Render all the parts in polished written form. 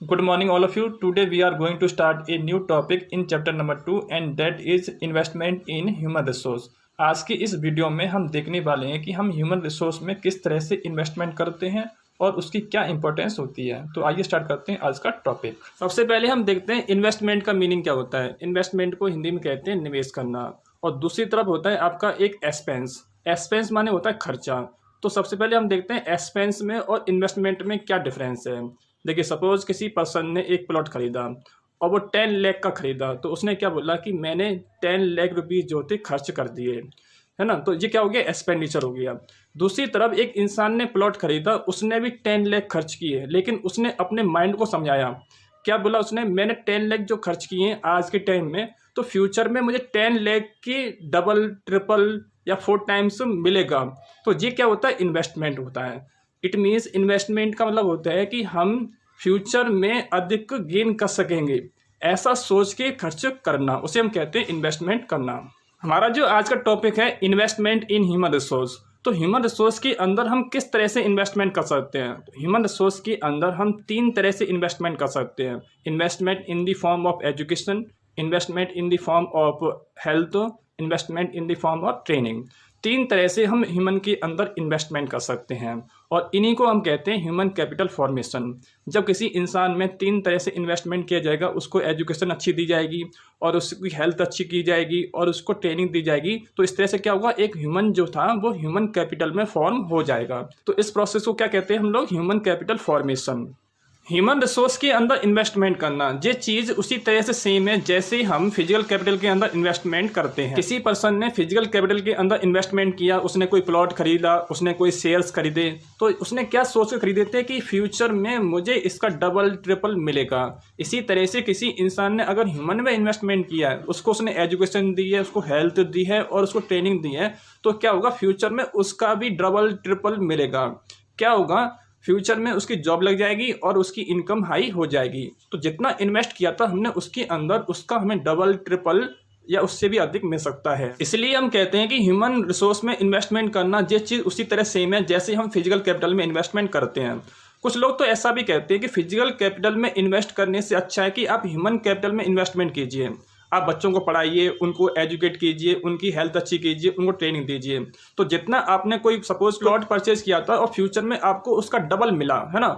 Good morning, all of you. Today we are going to start a new topic in chapter number 2 and that is investment in human resource. आज की इस video में हम देखने वाले हैं कि हम ह्यूमन रिसोर्स में किस तरह से इन्वेस्टमेंट करते हैं और उसकी क्या इंपॉर्टेंस होती है। तो आइए स्टार्ट करते हैं आज का टॉपिक। सबसे पहले हम देखते हैं इन्वेस्टमेंट का मीनिंग क्या होता है। इन्वेस्टमेंट को हिंदी में कहते हैं निवेश करना, और दूसरी तरफ होता है आपका एक एक्सपेंस। एक्सपेंस माने होता है खर्चा। तो सबसे पहले हम देखते हैं एक्सपेंस में और इन्वेस्टमेंट में क्या डिफरेंस है। देखिए, सपोज किसी पर्सन ने एक प्लॉट खरीदा और वो 10 लाख का खरीदा, तो उसने क्या बोला कि मैंने 10 लाख रुपीज़ जो थे खर्च कर दिए, है ना। तो ये क्या हो गया, एक्सपेंडिचर हो गया। दूसरी तरफ एक इंसान ने प्लॉट खरीदा, उसने भी 10 लाख खर्च किए, लेकिन उसने अपने माइंड को समझाया। क्या बोला उसने, मैंने 10 लाख जो खर्च किए हैं आज के टाइम में, तो फ्यूचर में मुझे 10 लाख की डबल ट्रिपल या 4 टाइम्स मिलेगा। तो ये क्या होता है, इन्वेस्टमेंट होता है। इट मीन्स इन्वेस्टमेंट का मतलब होता है कि हम फ्यूचर में अधिक गेन कर सकेंगे, ऐसा सोच के खर्च करना, उसे हम कहते हैं इन्वेस्टमेंट करना। हमारा जो आज का टॉपिक है इन्वेस्टमेंट इन ह्यूमन रिसोर्स। तो ह्यूमन रिसोर्स के अंदर हम किस तरह से इन्वेस्टमेंट कर सकते हैं। तो ह्यूमन रिसोर्स के अंदर हम 3 तरह से इन्वेस्टमेंट कर सकते हैं। Investment in the form of education, investment in the form of health, investment in the form of training. 3 तरह से हम ह्यूमन के अंदर इन्वेस्टमेंट कर सकते हैं, और इन्हीं को हम कहते हैं ह्यूमन कैपिटल फॉर्मेशन। जब किसी इंसान में 3 तरह से इन्वेस्टमेंट किया जाएगा, उसको एजुकेशन अच्छी दी जाएगी और उसकी हेल्थ अच्छी की जाएगी और उसको ट्रेनिंग दी जाएगी, तो इस तरह से क्या होगा, एक ह्यूमन जो था वो ह्यूमन कैपिटल में फॉर्म हो जाएगा। तो इस प्रोसेस को क्या कहते हैं हम लोग, human capital formation. Human resource के अंदर इन्वेस्टमेंट करना, ये चीज़ उसी तरह से सेम है जैसे हम फिजिकल कैपिटल के अंदर इन्वेस्टमेंट करते हैं। किसी पर्सन ने फिजिकल कैपिटल के अंदर इन्वेस्टमेंट किया, उसने कोई प्लॉट खरीदा, उसने कोई शेयर्स खरीदे, तो उसने क्या सोच कर खरीदे थे कि फ्यूचर में मुझे इसका डबल ट्रिपल मिलेगा। इसी तरह से किसी इंसान ने अगर ह्यूमन में इन्वेस्टमेंट किया है, उसको उसने एजुकेशन दी है, उसको हेल्थ दी है और उसको ट्रेनिंग दी है, तो क्या होगा, फ्यूचर में उसका भी डबल ट्रिपल मिलेगा। क्या होगा, फ्यूचर में उसकी जॉब लग जाएगी और उसकी इनकम हाई हो जाएगी। तो जितना इन्वेस्ट किया था हमने उसके अंदर, उसका हमें डबल ट्रिपल या उससे भी अधिक मिल सकता है। इसलिए हम कहते हैं कि ह्यूमन रिसोर्स में इन्वेस्टमेंट करना ये चीज़ उसी तरह सेम है जैसे हम फिजिकल कैपिटल में इन्वेस्टमेंट करते हैं। कुछ लोग तो ऐसा भी कहते हैं कि फिजिकल कैपिटल में इन्वेस्ट करने से अच्छा है कि आप ह्यूमन कैपिटल में इन्वेस्टमेंट कीजिए। आप बच्चों को पढ़ाइए, उनको एजुकेट कीजिए, उनकी हेल्थ अच्छी कीजिए, उनको ट्रेनिंग दीजिए। तो जितना आपने कोई सपोज प्लॉट परचेज किया था और फ्यूचर में आपको उसका डबल मिला, है ना,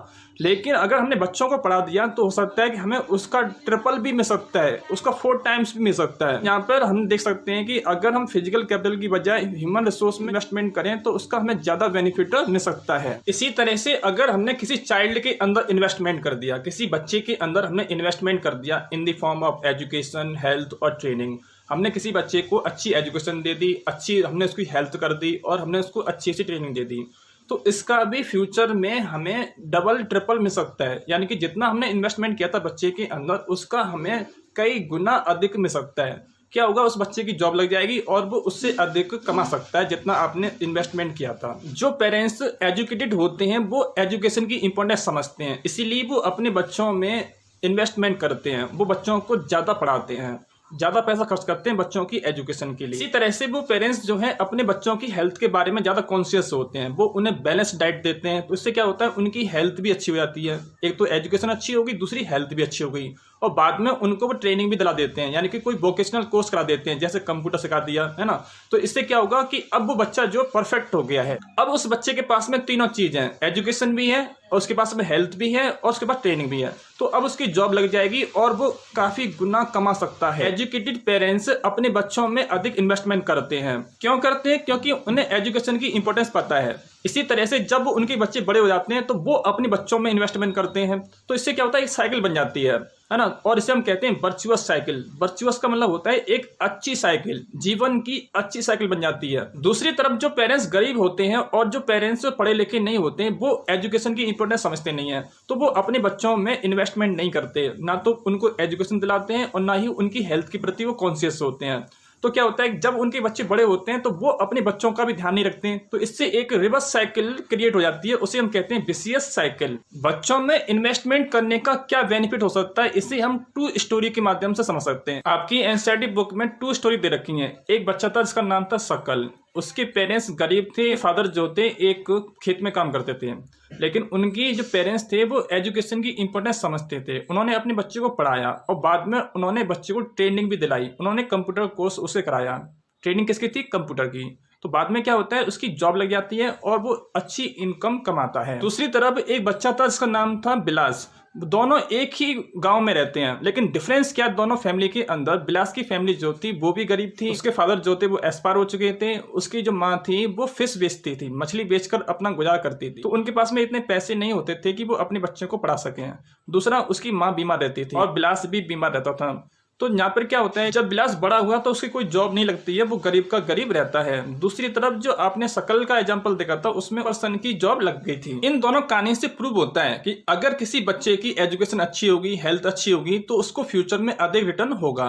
लेकिन अगर हमने बच्चों को पढ़ा दिया तो हो सकता है कि हमें उसका ट्रिपल भी मिल सकता है, उसका 4 टाइम्स भी मिल सकता है। यहाँ पर हम देख सकते हैं कि अगर हम फिजिकल कैपिटल की बजाय ह्यूमन रिसोर्स में इन्वेस्टमेंट करें तो उसका हमें ज़्यादा बेनिफिट मिल सकता है। इसी तरह से अगर हमने किसी चाइल्ड के अंदर इन्वेस्टमेंट कर दिया, किसी बच्चे के अंदर हमने इन्वेस्टमेंट कर दिया in the form of education, health और ट्रेनिंग, हमने किसी बच्चे को अच्छी एजुकेशन दे दी, अच्छी हमने उसकी हेल्थ कर दी और हमने उसको अच्छी सी ट्रेनिंग दे दी, तो इसका भी फ्यूचर में हमें डबल ट्रिपल मिल सकता है। यानी कि जितना हमने इन्वेस्टमेंट किया था बच्चे के अंदर, उसका हमें कई गुना अधिक मिल सकता है। क्या होगा, उस बच्चे की जॉब लग जाएगी और वो उससे अधिक कमा सकता है जितना आपने इन्वेस्टमेंट किया था। जो पेरेंट्स एजुकेटेड होते हैं वो एजुकेशन की इंपॉर्टेंस समझते हैं, इसीलिए वो अपने बच्चों में इन्वेस्टमेंट करते हैं, वो बच्चों को ज़्यादा पढ़ाते हैं, ज़्यादा पैसा खर्च करते हैं बच्चों की एजुकेशन के लिए। इसी तरह से वो पेरेंट्स जो है अपने बच्चों की हेल्थ के बारे में ज़्यादा कॉन्शियस होते हैं, वो उन्हें बैलेंस डाइट देते हैं। तो इससे क्या होता है, उनकी हेल्थ भी अच्छी हो जाती है। एक तो एजुकेशन अच्छी होगी, दूसरी हेल्थ भी अच्छी हो गई, और बाद में उनको वो ट्रेनिंग भी दिला देते हैं, यानी कि कोई वोकेशनल कोर्स करा देते हैं, जैसे कंप्यूटर सिखा दिया, है ना। तो इससे क्या होगा कि अब वो बच्चा जो परफेक्ट हो गया है, अब उस बच्चे के पास में तीनों चीज़ हैं, एजुकेशन भी है और उसके पास में हेल्थ भी है और उसके पास ट्रेनिंग भी है। तो अब उसकी जॉब लग जाएगी और वो काफ़ी गुना कमा सकता है। एजुकेटेड पेरेंट्स अपने बच्चों में अधिक इन्वेस्टमेंट करते हैं। क्यों करते हैं, क्योंकि उन्हें एजुकेशन की इंपॉर्टेंस पता है। इसी तरह से जब उनके बच्चे बड़े हो जाते हैं तो वो अपने बच्चों में इन्वेस्टमेंट करते हैं। तो इससे क्या होता है, एक साइकिल बन जाती है ना, और इसे हम कहते हैं वर्चुअस साइकिल। वर्चुअस का मतलब होता है एक अच्छी साइकिल, जीवन की अच्छी साइकिल बन जाती है। दूसरी तरफ जो पेरेंट्स गरीब होते हैं और जो पेरेंट्स पढ़े लिखे नहीं होते हैं, वो एजुकेशन की इंपॉर्टेंस समझते नहीं है, तो वो अपने बच्चों में इन्वेस्टमेंट नहीं करते, ना तो उनको एजुकेशन दिलाते हैं और ना ही उनकी हेल्थ के प्रति वो कॉन्शियस होते हैं। तो क्या होता है, जब उनके बच्चे बड़े होते हैं तो वो अपने बच्चों का भी ध्यान नहीं रखते हैं, तो इससे एक रिवर्स साइकिल क्रिएट हो जाती है, उसे हम कहते हैं विशियस साइकिल। बच्चों में इन्वेस्टमेंट करने का क्या बेनिफिट हो सकता है, इसे हम 2 स्टोरी के माध्यम से समझ सकते हैं। आपकी एनसीईआरटी बुक में 2 स्टोरी दे रखी है। एक बच्चा था जिसका नाम था शकल, उसके पेरेंट्स गरीब थे, फादर जो थे एक खेत में काम करते थे, लेकिन उनकी जो पेरेंट्स थे वो एजुकेशन की इंपॉर्टेंस समझते थे। उन्होंने अपने बच्चे को पढ़ाया और बाद में उन्होंने बच्चे को ट्रेनिंग भी दिलाई। उन्होंने कंप्यूटर कोर्स उसे कराया। ट्रेनिंग किसकी थी? कंप्यूटर की। तो बाद में क्या होता है, उसकी जॉब लग जाती है और वो अच्छी इनकम कमाता है। दूसरी तरफ एक बच्चा था जिसका नाम था बिलास। दोनों एक ही गांव में रहते हैं, लेकिन डिफरेंस क्या दोनों फैमिली के अंदर? बिलास की फैमिली जो थी वो भी गरीब थी, उसके फादर जो थे वो एक्सपायर हो चुके थे, उसकी जो माँ थी वो फिश बेचती थी, मछली बेचकर अपना गुजारा करती थी। तो उनके पास में इतने पैसे नहीं होते थे कि वो अपने बच्चे को पढ़ा सकें। दूसरा, उसकी माँ बीमार रहती थी और बिलास भी बीमार रहता था। तो यहाँ पर क्या होता है, जब बिलास बड़ा हुआ तो उसकी कोई जॉब नहीं लगती है, वो गरीब का गरीब रहता है। दूसरी तरफ जो आपने शकल का एग्जांपल देखा था उसमें पर्सन की जॉब लग गई थी। इन दोनों कहानी से प्रूव होता है कि अगर किसी बच्चे की एजुकेशन अच्छी होगी, हेल्थ अच्छी होगी, तो उसको फ्यूचर में अधिक रिटर्न होगा।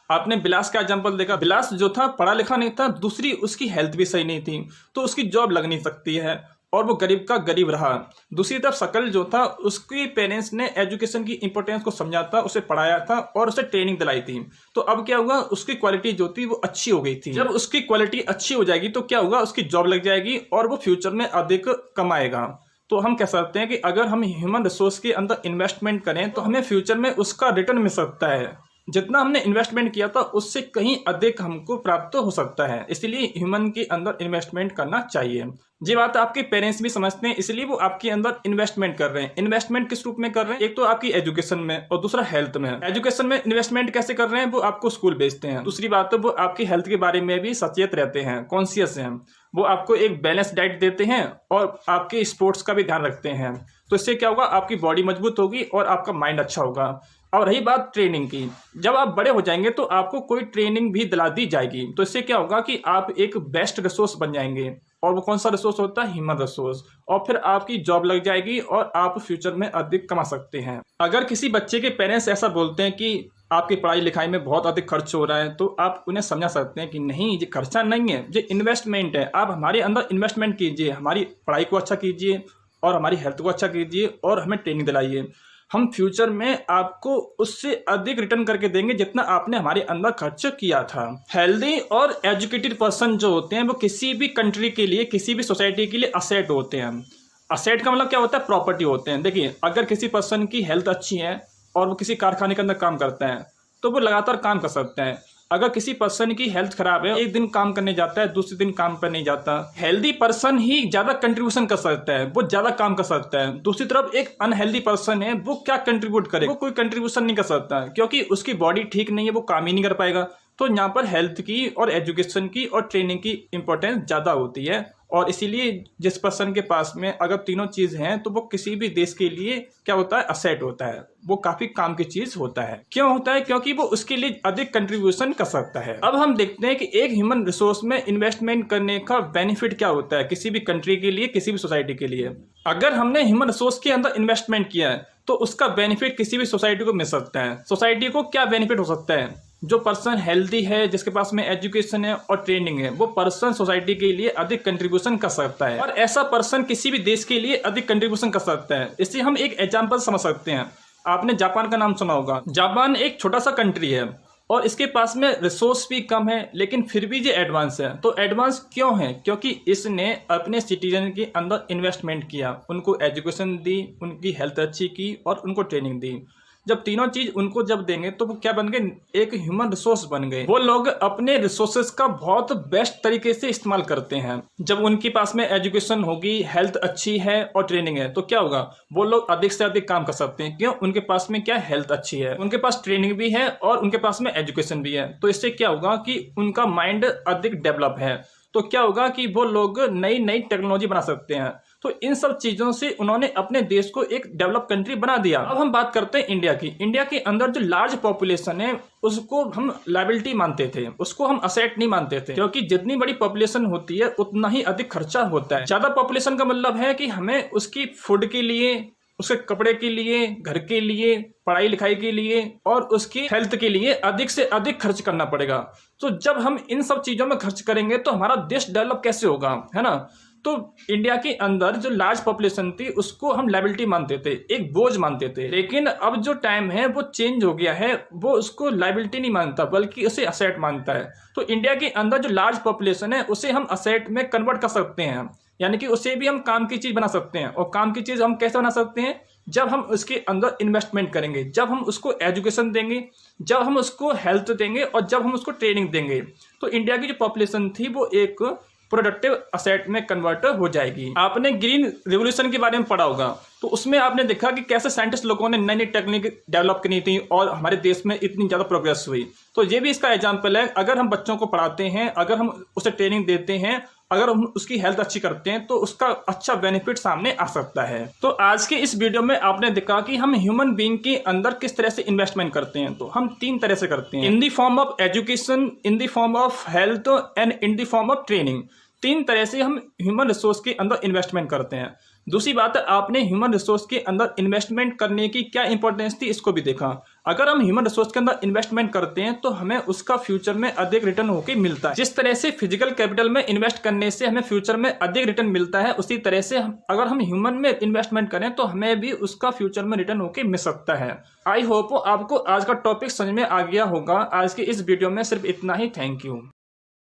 आपने बिलास का एग्जांपल देखा, बिलास जो था पढ़ा लिखा नहीं था, दूसरी उसकी हेल्थ भी सही नहीं थी, तो उसकी जॉब लग नहीं सकती है और वो गरीब का गरीब रहा। दूसरी तरफ शकल जो था, उसके पेरेंट्स ने एजुकेशन की इंपॉर्टेंस को समझा था, उसे पढ़ाया था और उसे ट्रेनिंग दिलाई थी। तो अब क्या हुआ, उसकी क्वालिटी जो थी वो अच्छी हो गई थी। जब उसकी क्वालिटी अच्छी हो जाएगी तो क्या होगा, उसकी जॉब लग जाएगी और वो फ्यूचर में अधिक कमाएगा। तो हम कह सकते हैं कि अगर हम ह्यूमन रिसोर्स के अंदर इन्वेस्टमेंट करें तो हमें फ्यूचर में उसका रिटर्न मिल सकता है। जितना हमने इन्वेस्टमेंट किया था उससे कहीं अधिक हमको प्राप्त हो सकता है, इसलिए ह्यूमन के अंदर इन्वेस्टमेंट करना चाहिए। ये बात आपके पेरेंट्स भी समझते हैं, इसलिए वो आपके अंदर इन्वेस्टमेंट कर रहे हैं। इन्वेस्टमेंट किस रूप में कर रहे हैं? एक तो आपकी एजुकेशन में और दूसरा हेल्थ में। एजुकेशन में इन्वेस्टमेंट कैसे कर रहे हैं? वो आपको स्कूल भेजते हैं। दूसरी बात तो वो आपकी हेल्थ के बारे में भी सचेत रहते हैं, कॉन्शियस हैं। वो आपको एक बैलेंस डाइट देते हैं और आपके स्पोर्ट्स का भी ध्यान रखते हैं। तो इससे क्या होगा, आपकी बॉडी मजबूत होगी और आपका माइंड अच्छा होगा। और रही बात ट्रेनिंग की, जब आप बड़े हो जाएंगे तो आपको कोई ट्रेनिंग भी दिला दी जाएगी। तो इससे क्या होगा कि आप एक बेस्ट रिसोर्स बन जाएंगे। और वो कौन सा रिसोर्स होता है? Human resource. और फिर आपकी जॉब लग जाएगी और आप फ्यूचर में अधिक कमा सकते हैं। अगर किसी बच्चे के पेरेंट्स ऐसा बोलते हैं कि आपकी पढ़ाई लिखाई में बहुत अधिक खर्च हो रहा है, तो आप उन्हें समझा सकते हैं कि नहीं, ये खर्चा नहीं है, ये इन्वेस्टमेंट है। आप हमारे अंदर इन्वेस्टमेंट कीजिए, हमारी पढ़ाई को अच्छा कीजिए और हमारी हेल्थ को अच्छा कीजिए और हमें ट्रेनिंग दिलाइए। हम फ्यूचर में आपको उससे अधिक रिटर्न करके देंगे जितना आपने हमारे अंदर खर्च किया था। हेल्दी और एजुकेटेड पर्सन जो होते हैं वो किसी भी कंट्री के लिए, किसी भी सोसाइटी के लिए असेट होते हैं। असेट का मतलब क्या होता है? प्रॉपर्टी होते हैं। देखिए, अगर किसी पर्सन की हेल्थ अच्छी है और वो किसी कारखाने के अंदर काम करता है तो वो लगातार काम कर सकता है। अगर किसी पर्सन की हेल्थ खराब है, एक दिन काम करने जाता है, दूसरे दिन काम पर नहीं जाता। हेल्दी पर्सन ही ज्यादा कंट्रीब्यूशन कर सकता है, वो ज्यादा काम कर सकता है। दूसरी तरफ एक अनहेल्दी पर्सन है, वो क्या कंट्रीब्यूट करे? वो कोई कंट्रीब्यूशन नहीं कर सकता क्योंकि उसकी बॉडी ठीक नहीं है, वो काम ही नहीं कर पाएगा। तो यहाँ पर हेल्थ की और एजुकेशन की और ट्रेनिंग की इंपॉर्टेंस ज्यादा होती है। और इसीलिए जिस पर्सन के पास में अगर तीनों चीज हैं तो वो किसी भी देश के लिए क्या होता है? असेट होता है, वो काफी काम की चीज होता है। क्यों होता है? क्योंकि वो उसके लिए अधिक कंट्रीब्यूशन कर सकता है। अब हम देखते हैं कि एक ह्यूमन रिसोर्स में इन्वेस्टमेंट करने का बेनिफिट क्या होता है किसी भी कंट्री के लिए, किसी भी सोसाइटी के लिए। अगर हमने ह्यूमन रिसोर्स के अंदर इन्वेस्टमेंट किया है तो उसका बेनिफिट किसी भी सोसाइटी को मिल सकता है। सोसाइटी को क्या बेनिफिट हो सकता है? जो पर्सन हेल्दी है, जिसके पास में एजुकेशन है और ट्रेनिंग है, वो पर्सन सोसाइटी के लिए अधिक कंट्रीब्यूशन कर सकता है और ऐसा पर्सन किसी भी देश के लिए अधिक कंट्रीब्यूशन कर सकता है। इससे हम एक एग्जांपल समझ सकते हैं। आपने जापान का नाम सुना होगा। जापान एक छोटा सा कंट्री है और इसके पास में रिसोर्स भी कम है, लेकिन फिर भी ये एडवांस है। तो एडवांस क्यों है? क्योंकि इसने अपने सिटीजन के अंदर इन्वेस्टमेंट किया, उनको एजुकेशन दी, उनकी हेल्थ अच्छी की और उनको ट्रेनिंग दी। जब तीनों चीज उनको जब देंगे तो वो क्या बन गए? एक ह्यूमन रिसोर्स बन गए। वो लोग अपने रिसोर्सेज का बहुत बेस्ट तरीके से इस्तेमाल करते हैं। जब उनके पास में एजुकेशन होगी, हेल्थ अच्छी है और ट्रेनिंग है, तो क्या होगा? वो लोग अधिक से अधिक काम कर सकते हैं। क्यों? उनके पास में क्या? हेल्थ अच्छी है, उनके पास ट्रेनिंग भी है और उनके पास में एजुकेशन भी है। तो इससे क्या होगा कि उनका माइंड अधिक डेवलप है। तो क्या होगा कि वो लोग नई नई टेक्नोलॉजी बना सकते हैं। तो इन सब चीजों से उन्होंने अपने देश को एक डेवलप कंट्री बना दिया। अब हम बात करते हैं इंडिया की। इंडिया के अंदर जो लार्ज पॉपुलेशन है उसको हम लायबिलिटी मानते थे, उसको हम असेट नहीं मानते थे, क्योंकि जितनी बड़ी पॉपुलेशन होती है उतना ही अधिक खर्चा होता है। ज्यादा पॉपुलेशन का मतलब है कि हमें उसकी फूड के लिए, उसके कपड़े के लिए, घर के लिए, पढ़ाई लिखाई के लिए और उसकी हेल्थ के लिए अधिक से अधिक खर्च करना पड़ेगा। तो जब हम इन सब चीजों में खर्च करेंगे तो हमारा देश डेवलप कैसे होगा, है ना? तो इंडिया के अंदर जो लार्ज पॉपुलेशन थी उसको हम लायबिलिटी मानते थे, एक बोझ मानते थे। लेकिन अब जो टाइम है वो चेंज हो गया है, वो उसको लायबिलिटी नहीं मानता बल्कि उसे असेट मानता है। तो इंडिया के अंदर जो लार्ज पॉपुलेशन है उसे हम असेट में कन्वर्ट कर सकते हैं, यानी कि उसे भी हम काम की चीज़ बना सकते हैं। और काम की चीज़ हम कैसे बना सकते हैं? जब हम उसके अंदर इन्वेस्टमेंट करेंगे, जब हम उसको एजुकेशन देंगे, जब हम उसको हेल्थ देंगे और जब हम उसको ट्रेनिंग देंगे, तो इंडिया की जो पॉपुलेशन थी वो एक प्रोडक्टिव असेट में कन्वर्ट हो जाएगी। आपने ग्रीन रिवोल्यूशन के बारे में पढ़ा होगा, तो उसमें आपने देखा कि कैसे साइंटिस्ट लोगों ने नई नई टेक्निक डेवलप करनी थी और हमारे देश में इतनी ज़्यादा प्रोग्रेस हुई। तो ये भी इसका एग्जाम्पल है। अगर हम बच्चों को पढ़ाते हैं, अगर हम उसे ट्रेनिंग देते हैं, अगर हम उसकी हेल्थ अच्छी करते हैं, तो उसका अच्छा बेनिफिट सामने आ सकता है। तो आज के इस वीडियो में आपने देखा कि हम ह्यूमन बीइंग के अंदर किस तरह से इन्वेस्टमेंट करते हैं। तो हम 3 तरह से करते हैं, in the form of education, in the form of health and in the form of training. 3 तरह से हम ह्यूमन रिसोर्स के अंदर इन्वेस्टमेंट करते हैं। दूसरी बात है, आपने ह्यूमन रिसोर्स के अंदर इन्वेस्टमेंट करने की क्या इंपॉर्टेंस थी, इसको भी देखा। अगर हम ह्यूमन रिसोर्स के अंदर इन्वेस्टमेंट करते हैं तो हमें उसका फ्यूचर में अधिक रिटर्न होकर मिलता है। जिस तरह से फिजिकल कैपिटल में इन्वेस्ट करने से हमें फ्यूचर में अधिक रिटर्न मिलता है, उसी तरह से अगर हम ह्यूमन में इन्वेस्टमेंट करें तो हमें भी उसका फ्यूचर में रिटर्न होकर मिल सकता है। आई होप आपको आज का टॉपिक समझ में आ गया होगा। आज के इस वीडियो में सिर्फ इतना ही। Thank you.